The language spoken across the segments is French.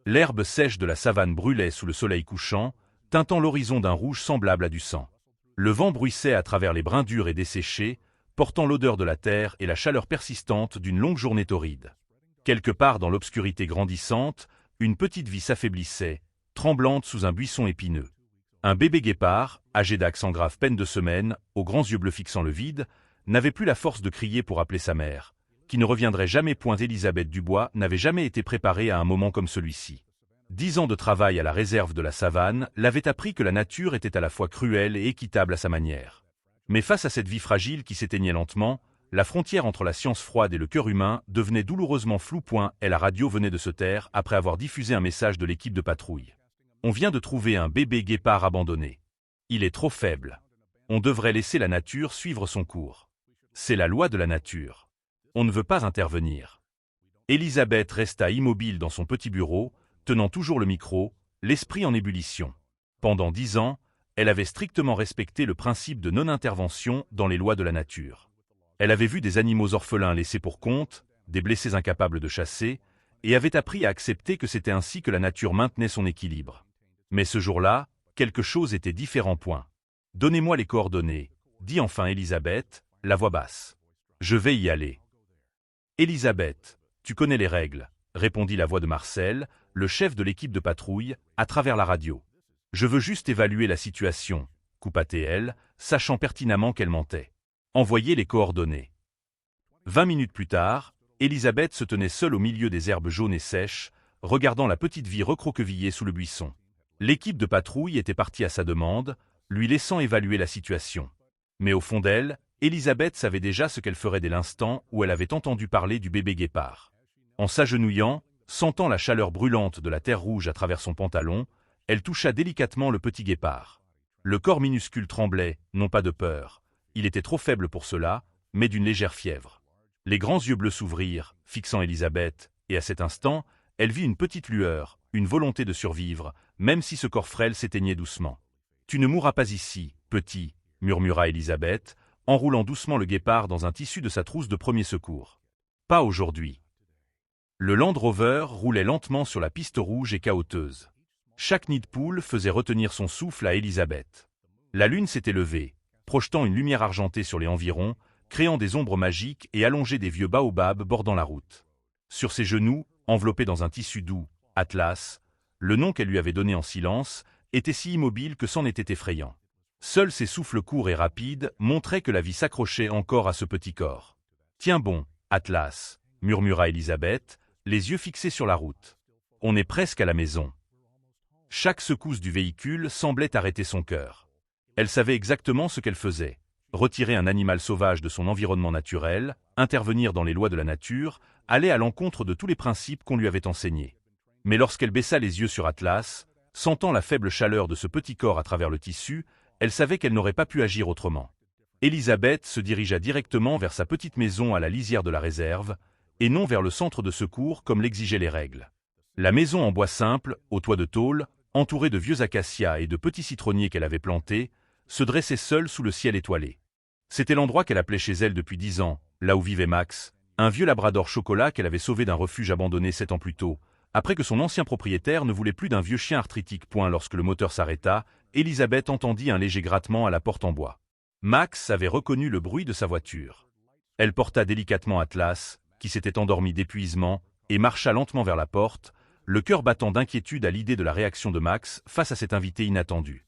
L'herbe sèche de la savane brûlait sous le soleil couchant, teintant l'horizon d'un rouge semblable à du sang. Le vent bruissait à travers les brins durs et desséchés, portant l'odeur de la terre et la chaleur persistante d'une longue journée torride. Quelque part dans l'obscurité grandissante, une petite vie s'affaiblissait, tremblante sous un buisson épineux. Un bébé guépard, âgé d'accent grave peine de semaine, aux grands yeux bleus fixant le vide, n'avait plus la force de crier pour appeler sa mère, qui ne reviendrait jamais point. Élisabeth Dubois n'avait jamais été préparée à un moment comme celui-ci. 10 ans de travail à la réserve de la savane l'avaient appris que la nature était à la fois cruelle et équitable à sa manière. Mais face à cette vie fragile qui s'éteignait lentement, la frontière entre la science froide et le cœur humain devenait douloureusement floue. Et la radio venait de se taire après avoir diffusé un message de l'équipe de patrouille. On vient de trouver un bébé guépard abandonné. Il est trop faible. On devrait laisser la nature suivre son cours. C'est la loi de la nature. On ne veut pas intervenir. Elisabeth resta immobile dans son petit bureau, tenant toujours le micro, l'esprit en ébullition. Pendant 10 ans, elle avait strictement respecté le principe de non-intervention dans les lois de la nature. Elle avait vu des animaux orphelins laissés pour compte, des blessés incapables de chasser, et avait appris à accepter que c'était ainsi que la nature maintenait son équilibre. Mais ce jour-là, quelque chose était différent. « Donnez-moi les coordonnées, dit enfin Elisabeth, la voix basse. Je vais y aller. Elisabeth, tu connais les règles, répondit la voix de Marcel, le chef de l'équipe de patrouille, à travers la radio. Je veux juste évaluer la situation, coupa-t-elle, sachant pertinemment qu'elle mentait. Envoyez les coordonnées. 20 minutes plus tard, Elisabeth se tenait seule au milieu des herbes jaunes et sèches, regardant la petite vie recroquevillée sous le buisson. L'équipe de patrouille était partie à sa demande, lui laissant évaluer la situation. Mais au fond d'elle, Elisabeth savait déjà ce qu'elle ferait dès l'instant où elle avait entendu parler du bébé guépard. En s'agenouillant, sentant la chaleur brûlante de la terre rouge à travers son pantalon, elle toucha délicatement le petit guépard. Le corps minuscule tremblait, non pas de peur, il était trop faible pour cela, mais d'une légère fièvre. Les grands yeux bleus s'ouvrirent, fixant Elisabeth, et à cet instant, elle vit une petite lueur, une volonté de survivre, même si ce corps frêle s'éteignait doucement. « Tu ne mourras pas ici, petit », murmura Elisabeth, enroulant doucement le guépard dans un tissu de sa trousse de premier secours. « Pas aujourd'hui. » Le Land Rover roulait lentement sur la piste rouge et cahoteuse. Chaque nid de poule faisait retenir son souffle à Elisabeth. La lune s'était levée, projetant une lumière argentée sur les environs, créant des ombres magiques et allongé des vieux baobabs bordant la route. Sur ses genoux, enveloppé dans un tissu doux, Atlas, le nom qu'elle lui avait donné en silence, était si immobile que c'en était effrayant. Seuls ses souffles courts et rapides montraient que la vie s'accrochait encore à ce petit corps. « Tiens bon, Atlas », murmura Elisabeth, les yeux fixés sur la route. « On est presque à la maison. » Chaque secousse du véhicule semblait arrêter son cœur. Elle savait exactement ce qu'elle faisait. Retirer un animal sauvage de son environnement naturel, intervenir dans les lois de la nature, aller à l'encontre de tous les principes qu'on lui avait enseignés. Mais lorsqu'elle baissa les yeux sur Atlas, sentant la faible chaleur de ce petit corps à travers le tissu, elle savait qu'elle n'aurait pas pu agir autrement. Elisabeth se dirigea directement vers sa petite maison à la lisière de la réserve, et non vers le centre de secours comme l'exigeaient les règles. La maison en bois simple, au toit de tôle, entourée de vieux acacias et de petits citronniers qu'elle avait plantés, se dressait seule sous le ciel étoilé. C'était l'endroit qu'elle appelait chez elle depuis 10 ans, là où vivait Max, un vieux labrador chocolat qu'elle avait sauvé d'un refuge abandonné 7 ans plus tôt, après que son ancien propriétaire ne voulait plus d'un vieux chien arthritique. Lorsque le moteur s'arrêta, Elisabeth entendit un léger grattement à la porte en bois. Max avait reconnu le bruit de sa voiture. Elle porta délicatement Atlas, qui s'était endormi d'épuisement, et marcha lentement vers la porte, le cœur battant d'inquiétude à l'idée de la réaction de Max face à cet invité inattendu.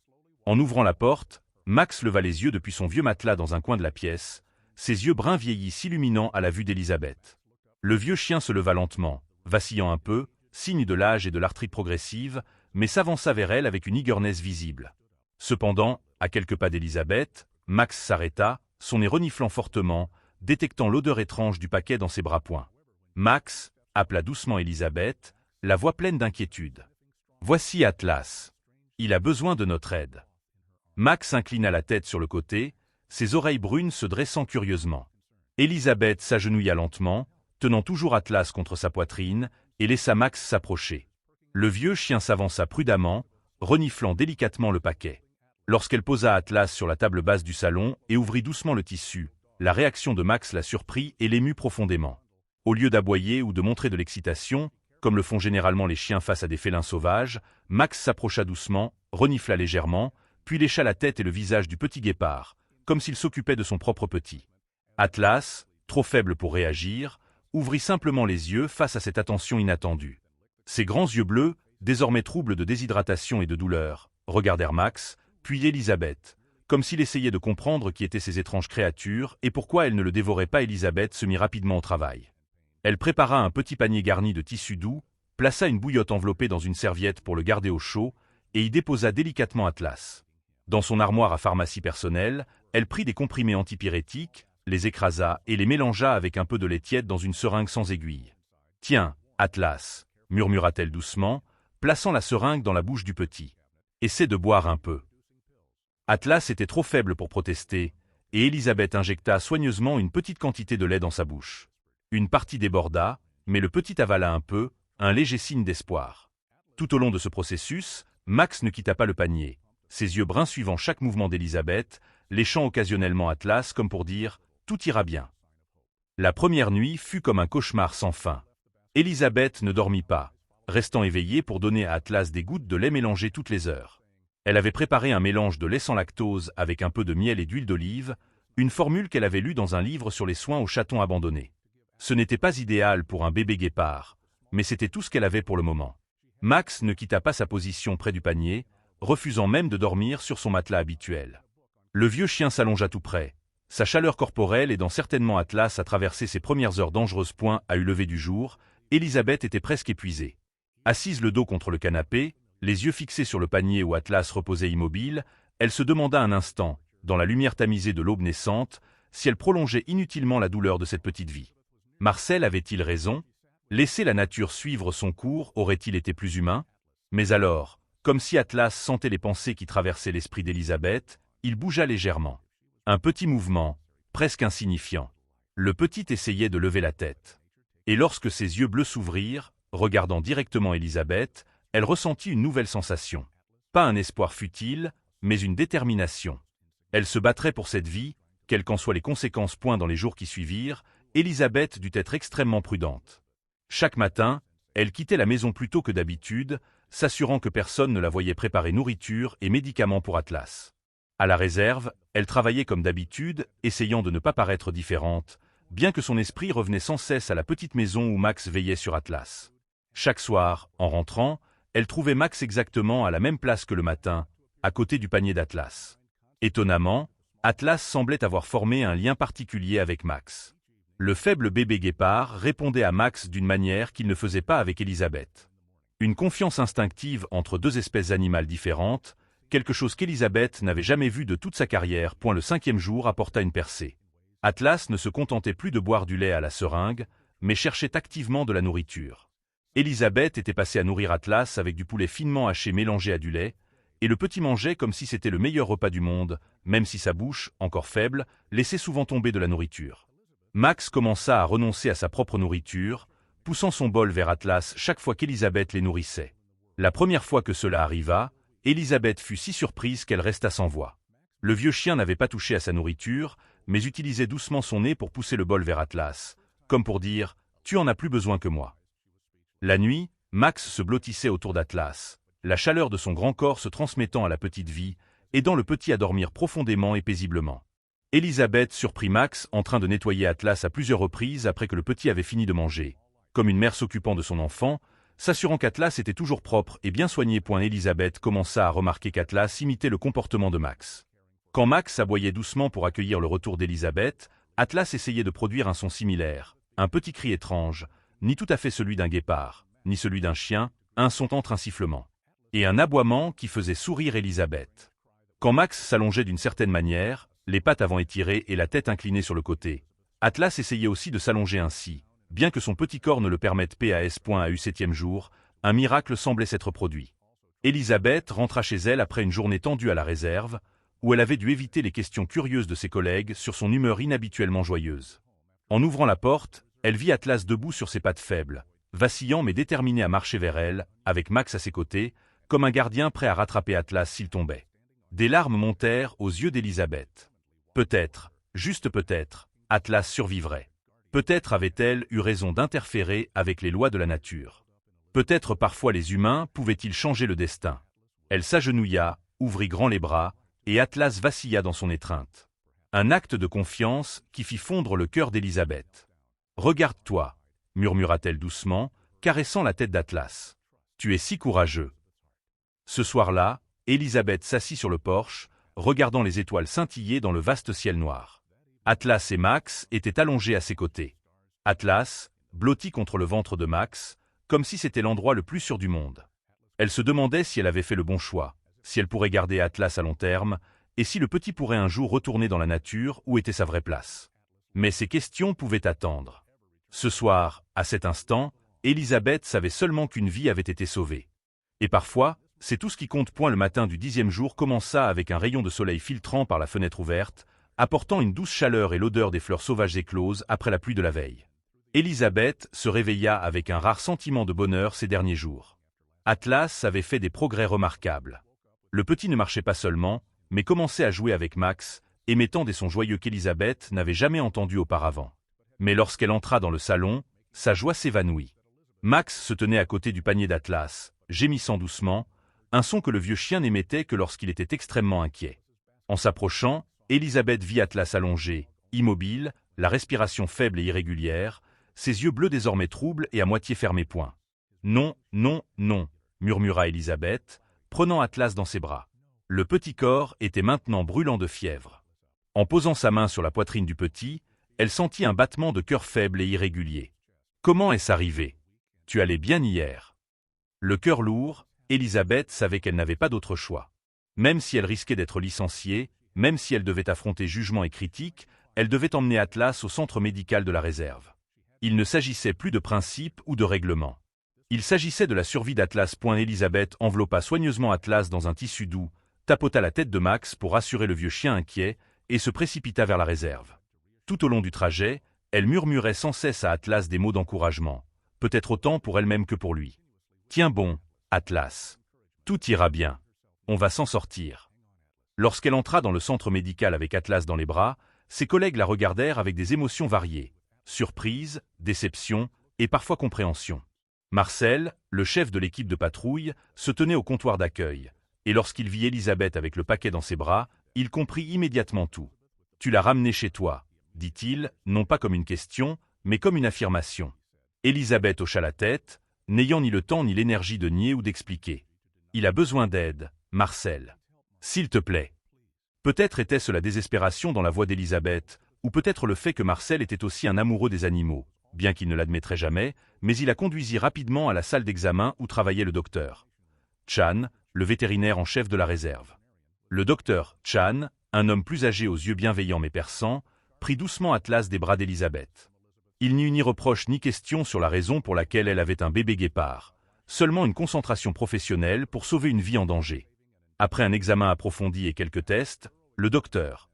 En ouvrant la porte, Max leva les yeux depuis son vieux matelas dans un coin de la pièce, ses yeux bruns vieillis s'illuminant à la vue d'Elisabeth. Le vieux chien se leva lentement, vacillant un peu, signe de l'âge et de l'arthrite progressive, mais s'avança vers elle avec une eagerness visible. Cependant, à quelques pas d'Elisabeth, Max s'arrêta, son nez reniflant fortement, détectant l'odeur étrange du paquet dans ses bras. Max, appela doucement Elisabeth, la voix pleine d'inquiétude. « Voici Atlas. Il a besoin de notre aide. » Max inclina la tête sur le côté, ses oreilles brunes se dressant curieusement. Elisabeth s'agenouilla lentement, tenant toujours Atlas contre sa poitrine, et laissa Max s'approcher. Le vieux chien s'avança prudemment, reniflant délicatement le paquet. Lorsqu'elle posa Atlas sur la table basse du salon et ouvrit doucement le tissu, la réaction de Max la surprit et l'émut profondément. Au lieu d'aboyer ou de montrer de l'excitation, comme le font généralement les chiens face à des félins sauvages, Max s'approcha doucement, renifla légèrement, puis lécha la tête et le visage du petit guépard, comme s'il s'occupait de son propre petit. Atlas, trop faible pour réagir, ouvrit simplement les yeux face à cette attention inattendue. Ses grands yeux bleus, désormais troubles de déshydratation et de douleur, regardèrent Max, puis Elisabeth, comme s'il essayait de comprendre qui étaient ces étranges créatures et pourquoi elles ne le dévoraient pas. Elisabeth se mit rapidement au travail. Elle prépara un petit panier garni de tissu doux, plaça une bouillotte enveloppée dans une serviette pour le garder au chaud, et y déposa délicatement Atlas. Dans son armoire à pharmacie personnelle, elle prit des comprimés antipyrétiques, les écrasa et les mélangea avec un peu de lait tiède dans une seringue sans aiguille. « Tiens, Atlas, » murmura-t-elle doucement, plaçant la seringue dans la bouche du petit. « Essaie de boire un peu. » Atlas était trop faible pour protester, et Elisabeth injecta soigneusement une petite quantité de lait dans sa bouche. Une partie déborda, mais le petit avala un peu, un léger signe d'espoir. Tout au long de ce processus, Max ne quitta pas le panier, ses yeux bruns suivant chaque mouvement d'Elisabeth, léchant occasionnellement Atlas comme pour dire « tout ira bien ». La première nuit fut comme un cauchemar sans fin. Elisabeth ne dormit pas, restant éveillée pour donner à Atlas des gouttes de lait mélangées toutes les heures. Elle avait préparé un mélange de lait sans lactose avec un peu de miel et d'huile d'olive, une formule qu'elle avait lue dans un livre sur les soins aux chatons abandonnés. Ce n'était pas idéal pour un bébé guépard, mais c'était tout ce qu'elle avait pour le moment. Max ne quitta pas sa position près du panier, refusant même de dormir sur son matelas habituel. Le vieux chien s'allongea tout près. Sa chaleur corporelle aidant certainement Atlas à traverser ses premières heures dangereuses. À eu lever du jour, Elisabeth était presque épuisée. Assise le dos contre le canapé, les yeux fixés sur le panier où Atlas reposait immobile, elle se demanda un instant, dans la lumière tamisée de l'aube naissante, si elle prolongeait inutilement la douleur de cette petite vie. Marcel avait-il raison? Laisser la nature suivre son cours aurait-il été plus humain? Mais alors, comme si Atlas sentait les pensées qui traversaient l'esprit d'Elisabeth, il bougea légèrement. Un petit mouvement, presque insignifiant. Le petit essayait de lever la tête. Et lorsque ses yeux bleus s'ouvrirent, regardant directement Elisabeth, elle ressentit une nouvelle sensation. Pas un espoir futile, mais une détermination. Elle se battrait pour cette vie, quelles qu'en soient les conséquences. Dans les jours qui suivirent, Elisabeth dut être extrêmement prudente. Chaque matin, elle quittait la maison plus tôt que d'habitude, s'assurant que personne ne la voyait préparer nourriture et médicaments pour Atlas. À la réserve, elle travaillait comme d'habitude, essayant de ne pas paraître différente, bien que son esprit revenait sans cesse à la petite maison où Max veillait sur Atlas. Chaque soir, en rentrant, elle trouvait Max exactement à la même place que le matin, à côté du panier d'Atlas. Étonnamment, Atlas semblait avoir formé un lien particulier avec Max. Le faible bébé guépard répondait à Max d'une manière qu'il ne faisait pas avec Elisabeth. Une confiance instinctive entre deux espèces animales différentes, quelque chose qu'Elisabeth n'avait jamais vu de toute sa carrière. Le 5e jour apporta une percée. Atlas ne se contentait plus de boire du lait à la seringue, mais cherchait activement de la nourriture. Elisabeth était passée à nourrir Atlas avec du poulet finement haché mélangé à du lait, et le petit mangeait comme si c'était le meilleur repas du monde, même si sa bouche, encore faible, laissait souvent tomber de la nourriture. Max commença à renoncer à sa propre nourriture, poussant son bol vers Atlas chaque fois qu'Elisabeth les nourrissait. La première fois que cela arriva, Elisabeth fut si surprise qu'elle resta sans voix. Le vieux chien n'avait pas touché à sa nourriture, mais utilisait doucement son nez pour pousser le bol vers Atlas, comme pour dire « Tu en as plus besoin que moi ». La nuit, Max se blottissait autour d'Atlas, la chaleur de son grand corps se transmettant à la petite vie, aidant le petit à dormir profondément et paisiblement. Elisabeth surprit Max en train de nettoyer Atlas à plusieurs reprises après que le petit avait fini de manger, comme une mère s'occupant de son enfant, s'assurant qu'Atlas était toujours propre et bien soigné. Elisabeth commença à remarquer qu'Atlas imitait le comportement de Max. Quand Max aboyait doucement pour accueillir le retour d'Elisabeth, Atlas essayait de produire un son similaire, un petit cri étrange, ni tout à fait celui d'un guépard, ni celui d'un chien, un son entre un sifflement et un aboiement qui faisait sourire Elisabeth. Quand Max s'allongeait d'une certaine manière, les pattes avant étirées et la tête inclinée sur le côté, Atlas essayait aussi de s'allonger ainsi, bien que son petit corps ne le permette pas. À eu 7e jour, un miracle semblait s'être produit. Elisabeth rentra chez elle après une journée tendue à la réserve, où elle avait dû éviter les questions curieuses de ses collègues sur son humeur inhabituellement joyeuse. En ouvrant la porte, elle vit Atlas debout sur ses pattes faibles, vacillant mais déterminé à marcher vers elle, avec Max à ses côtés, comme un gardien prêt à rattraper Atlas s'il tombait. Des larmes montèrent aux yeux d'Elisabeth. Peut-être, juste peut-être, Atlas survivrait. Peut-être avait-elle eu raison d'interférer avec les lois de la nature. Peut-être parfois les humains pouvaient-ils changer le destin. Elle s'agenouilla, ouvrit grand les bras, et Atlas vacilla dans son étreinte. Un acte de confiance qui fit fondre le cœur d'Élisabeth. « Regarde-toi » murmura-t-elle doucement, caressant la tête d'Atlas. « Tu es si courageux. » Ce soir-là, Élisabeth s'assit sur le porche, regardant les étoiles scintiller dans le vaste ciel noir. Atlas et Max étaient allongés à ses côtés. Atlas, blotti contre le ventre de Max, comme si c'était l'endroit le plus sûr du monde. Elle se demandait si elle avait fait le bon choix, si elle pourrait garder Atlas à long terme, et si le petit pourrait un jour retourner dans la nature où était sa vraie place. Mais ces questions pouvaient attendre. Ce soir, à cet instant, Élisabeth savait seulement qu'une vie avait été sauvée. Et parfois, c'est tout ce qui compte. Le matin du 10e jour commença avec un rayon de soleil filtrant par la fenêtre ouverte, apportant une douce chaleur et l'odeur des fleurs sauvages écloses après la pluie de la veille. Élisabeth se réveilla avec un rare sentiment de bonheur ces derniers jours. Atlas avait fait des progrès remarquables. Le petit ne marchait pas seulement, mais commençait à jouer avec Max, émettant des sons joyeux qu'Élisabeth n'avait jamais entendus auparavant. Mais lorsqu'elle entra dans le salon, sa joie s'évanouit. Max se tenait à côté du panier d'Atlas, gémissant doucement, un son que le vieux chien n'émettait que lorsqu'il était extrêmement inquiet. En s'approchant, Élisabeth vit Atlas allongé, immobile, la respiration faible et irrégulière, ses yeux bleus désormais troubles et à moitié fermés. Non, non, non, murmura Élisabeth, prenant Atlas dans ses bras. Le petit corps était maintenant brûlant de fièvre. En posant sa main sur la poitrine du petit, elle sentit un battement de cœur faible et irrégulier. Comment est-ce arrivé? Tu allais bien hier. Le cœur lourd, Élisabeth savait qu'elle n'avait pas d'autre choix. Même si elle risquait d'être licenciée, même si elle devait affronter jugement et critique, elle devait emmener Atlas au centre médical de la réserve. Il ne s'agissait plus de principes ou de règlements. Il s'agissait de la survie d'Atlas. Élisabeth enveloppa soigneusement Atlas dans un tissu doux, tapota la tête de Max pour rassurer le vieux chien inquiet, et se précipita vers la réserve. Tout au long du trajet, elle murmurait sans cesse à Atlas des mots d'encouragement, peut-être autant pour elle-même que pour lui. « Tiens bon, Atlas. Tout ira bien. On va s'en sortir. » Lorsqu'elle entra dans le centre médical avec Atlas dans les bras, ses collègues la regardèrent avec des émotions variées. Surprise, déception et parfois compréhension. Marcel, le chef de l'équipe de patrouille, se tenait au comptoir d'accueil, et lorsqu'il vit Élisabeth avec le paquet dans ses bras, il comprit immédiatement tout. « Tu l'as ramené chez toi », dit-il, non pas comme une question, mais comme une affirmation. Élisabeth hocha la tête, n'ayant ni le temps ni l'énergie de nier ou d'expliquer. « Il a besoin d'aide, Marcel. S'il te plaît. » Peut-être était-ce la désespération dans la voix d'Élisabeth, ou peut-être le fait que Marcel était aussi un amoureux des animaux, bien qu'il ne l'admettrait jamais, mais il la conduisit rapidement à la salle d'examen où travaillait le docteur Chan, le vétérinaire en chef de la réserve. Le docteur Chan, un homme plus âgé aux yeux bienveillants mais perçants, prit doucement Atlas des bras d'Élisabeth. Il n'y eut ni reproche ni question sur la raison pour laquelle elle avait un bébé guépard, seulement une concentration professionnelle pour sauver une vie en danger. Après un examen approfondi et quelques tests, le docteur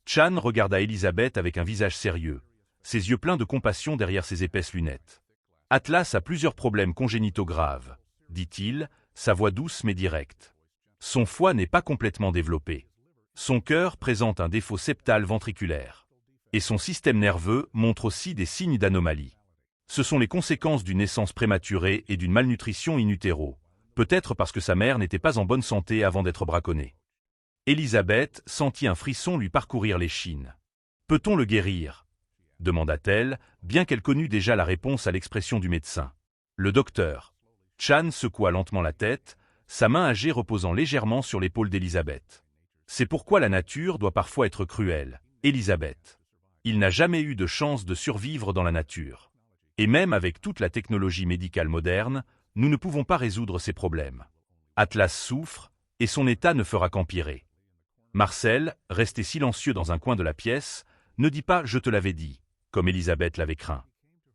Chan regarda Élisabeth avec un visage sérieux, ses yeux pleins de compassion derrière ses épaisses lunettes. « Atlas a plusieurs problèmes congénitaux graves, » dit-il, sa voix douce mais directe. Son foie n'est pas complètement développé. Son cœur présente un défaut septal ventriculaire. Et son système nerveux montre aussi des signes d'anomalie. Ce sont les conséquences d'une naissance prématurée et d'une malnutrition in utero, peut-être parce que sa mère n'était pas en bonne santé avant d'être braconnée. Élisabeth sentit un frisson lui parcourir l'échine. « Peut-on le guérir ?» demanda-t-elle, bien qu'elle connût déjà la réponse à l'expression du médecin. Le docteur Chan secoua lentement la tête, sa main âgée reposant légèrement sur l'épaule d'Élisabeth. « C'est pourquoi la nature doit parfois être cruelle, Élisabeth. Il n'a jamais eu de chance de survivre dans la nature. Et même avec toute la technologie médicale moderne, nous ne pouvons pas résoudre ces problèmes. Atlas souffre, et son état ne fera qu'empirer. » Marcel, resté silencieux dans un coin de la pièce, ne dit pas « je te l'avais dit », comme Élisabeth l'avait craint.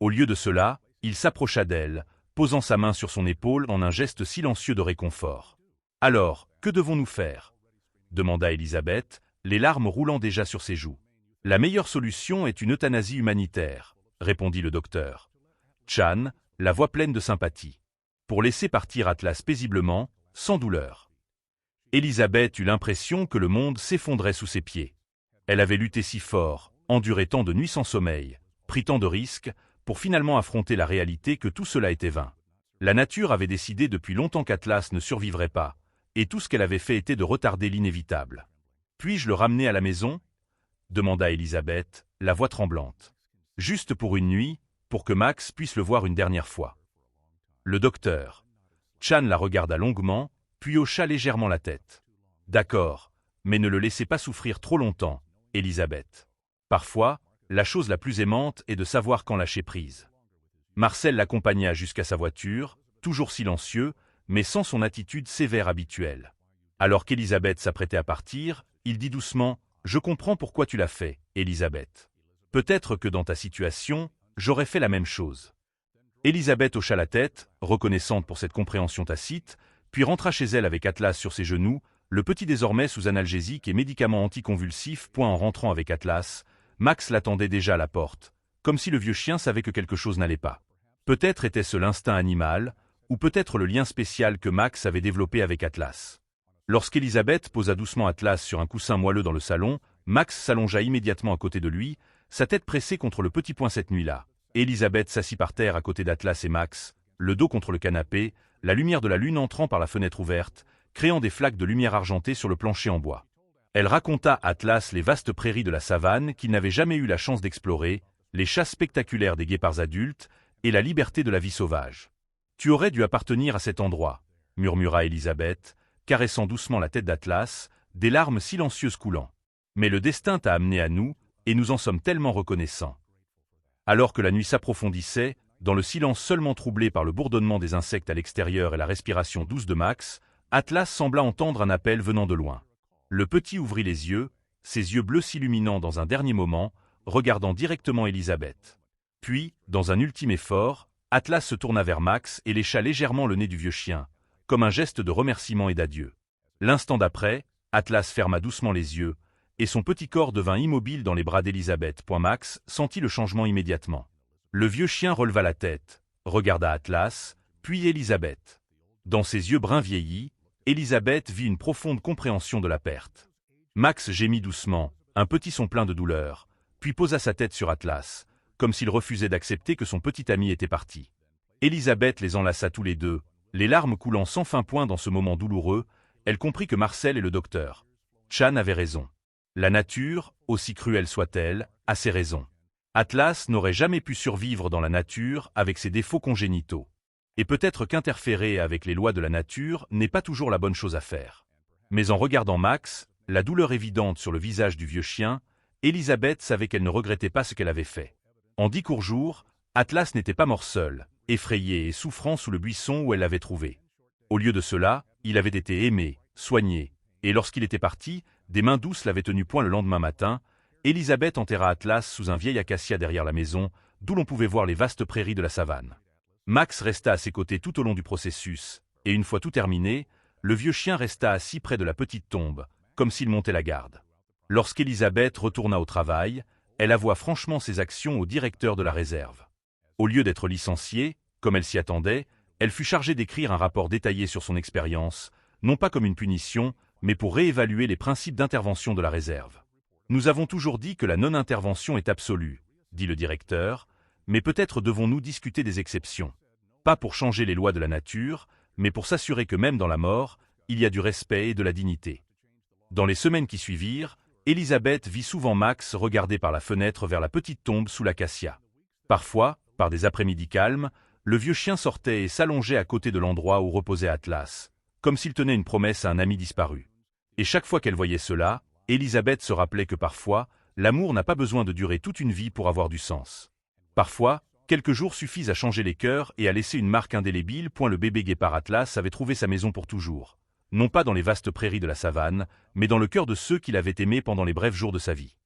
Au lieu de cela, il s'approcha d'elle, posant sa main sur son épaule en un geste silencieux de réconfort. « Alors, que devons-nous faire ?» demanda Élisabeth, les larmes roulant déjà sur ses joues. « La meilleure solution est une euthanasie humanitaire, » répondit le docteur Chan, la voix pleine de sympathie. « Pour laisser partir Atlas paisiblement, sans douleur. » Élisabeth eut l'impression que le monde s'effondrait sous ses pieds. Elle avait lutté si fort, enduré tant de nuits sans sommeil, pris tant de risques, pour finalement affronter la réalité que tout cela était vain. La nature avait décidé depuis longtemps qu'Atlas ne survivrait pas, et tout ce qu'elle avait fait était de retarder l'inévitable. « Puis-je le ramener à la maison ?» demanda Elisabeth, la voix tremblante. « Juste pour une nuit, pour que Max puisse le voir une dernière fois. » Le docteur Chan la regarda longuement, puis hocha légèrement la tête. « D'accord, mais ne le laissez pas souffrir trop longtemps, Elisabeth. Parfois, la chose la plus aimante est de savoir quand lâcher prise. » Marcel l'accompagna jusqu'à sa voiture, toujours silencieux, mais sans son attitude sévère habituelle. Alors qu'Elisabeth s'apprêtait à partir, il dit doucement « Je comprends pourquoi tu l'as fait, Elisabeth. Peut-être que dans ta situation, j'aurais fait la même chose. » Elisabeth hocha la tête, reconnaissante pour cette compréhension tacite, puis rentra chez elle avec Atlas sur ses genoux, le petit désormais sous analgésique et médicaments anticonvulsifs. En rentrant avec Atlas, Max l'attendait déjà à la porte, comme si le vieux chien savait que quelque chose n'allait pas. Peut-être était-ce l'instinct animal, ou peut-être le lien spécial que Max avait développé avec Atlas. Lorsqu'Elisabeth posa doucement Atlas sur un coussin moelleux dans le salon, Max s'allongea immédiatement à côté de lui, sa tête pressée contre le petit poing cette nuit-là. Elisabeth s'assit par terre à côté d'Atlas et Max, le dos contre le canapé, la lumière de la lune entrant par la fenêtre ouverte, créant des flaques de lumière argentée sur le plancher en bois. Elle raconta à Atlas les vastes prairies de la savane qu'il n'avait jamais eu la chance d'explorer, les chasses spectaculaires des guépards adultes et la liberté de la vie sauvage. « Tu aurais dû appartenir à cet endroit, » murmura Elisabeth, caressant doucement la tête d'Atlas, des larmes silencieuses coulant. « Mais le destin t'a amené à nous, et nous en sommes tellement reconnaissants. » Alors que la nuit s'approfondissait, dans le silence seulement troublé par le bourdonnement des insectes à l'extérieur et la respiration douce de Max, Atlas sembla entendre un appel venant de loin. Le petit ouvrit les yeux, ses yeux bleus s'illuminant dans un dernier moment, regardant directement Elisabeth. Puis, dans un ultime effort, Atlas se tourna vers Max et lécha légèrement le nez du vieux chien, comme un geste de remerciement et d'adieu. L'instant d'après, Atlas ferma doucement les yeux, et son petit corps devint immobile dans les bras d'Elisabeth. Max sentit le changement immédiatement. Le vieux chien releva la tête, regarda Atlas, puis Elisabeth. Dans ses yeux bruns vieillis, Elisabeth vit une profonde compréhension de la perte. Max gémit doucement, un petit son plein de douleur, puis posa sa tête sur Atlas, comme s'il refusait d'accepter que son petit ami était parti. Elisabeth les enlaça tous les deux, les larmes coulant sans fin point dans ce moment douloureux, elle comprit que Marcel et le docteur Chan avaient raison. La nature, aussi cruelle soit-elle, a ses raisons. Atlas n'aurait jamais pu survivre dans la nature avec ses défauts congénitaux. Et peut-être qu'interférer avec les lois de la nature n'est pas toujours la bonne chose à faire. Mais en regardant Max, la douleur évidente sur le visage du vieux chien, Elisabeth savait qu'elle ne regrettait pas ce qu'elle avait fait. En 10 courts jours, Atlas n'était pas mort seul, effrayé et souffrant sous le buisson où elle l'avait trouvé. Au lieu de cela, il avait été aimé, soigné, et lorsqu'il était parti, des mains douces l'avaient tenu point le lendemain matin. Elisabeth enterra Atlas sous un vieil acacia derrière la maison, d'où l'on pouvait voir les vastes prairies de la savane. Max resta à ses côtés tout au long du processus, et une fois tout terminé, le vieux chien resta assis près de la petite tombe, comme s'il montait la garde. Lorsqu'Elisabeth retourna au travail, elle avoua franchement ses actions au directeur de la réserve. Au lieu d'être licenciée, comme elle s'y attendait, elle fut chargée d'écrire un rapport détaillé sur son expérience, non pas comme une punition, mais pour réévaluer les principes d'intervention de la réserve. « Nous avons toujours dit que la non-intervention est absolue, » dit le directeur, « mais peut-être devons-nous discuter des exceptions. Pas pour changer les lois de la nature, mais pour s'assurer que même dans la mort, il y a du respect et de la dignité. » Dans les semaines qui suivirent, Elisabeth vit souvent Max regarder par la fenêtre vers la petite tombe sous l'acacia. Parfois, par des après-midi calmes, le vieux chien sortait et s'allongeait à côté de l'endroit où reposait Atlas, comme s'il tenait une promesse à un ami disparu. Et chaque fois qu'elle voyait cela, Elisabeth se rappelait que parfois, l'amour n'a pas besoin de durer toute une vie pour avoir du sens. Parfois, quelques jours suffisent à changer les cœurs et à laisser une marque indélébile. Le bébé guépard Atlas avait trouvé sa maison pour toujours. Non pas dans les vastes prairies de la savane, mais dans le cœur de ceux qu'il avait aimés pendant les brefs jours de sa vie.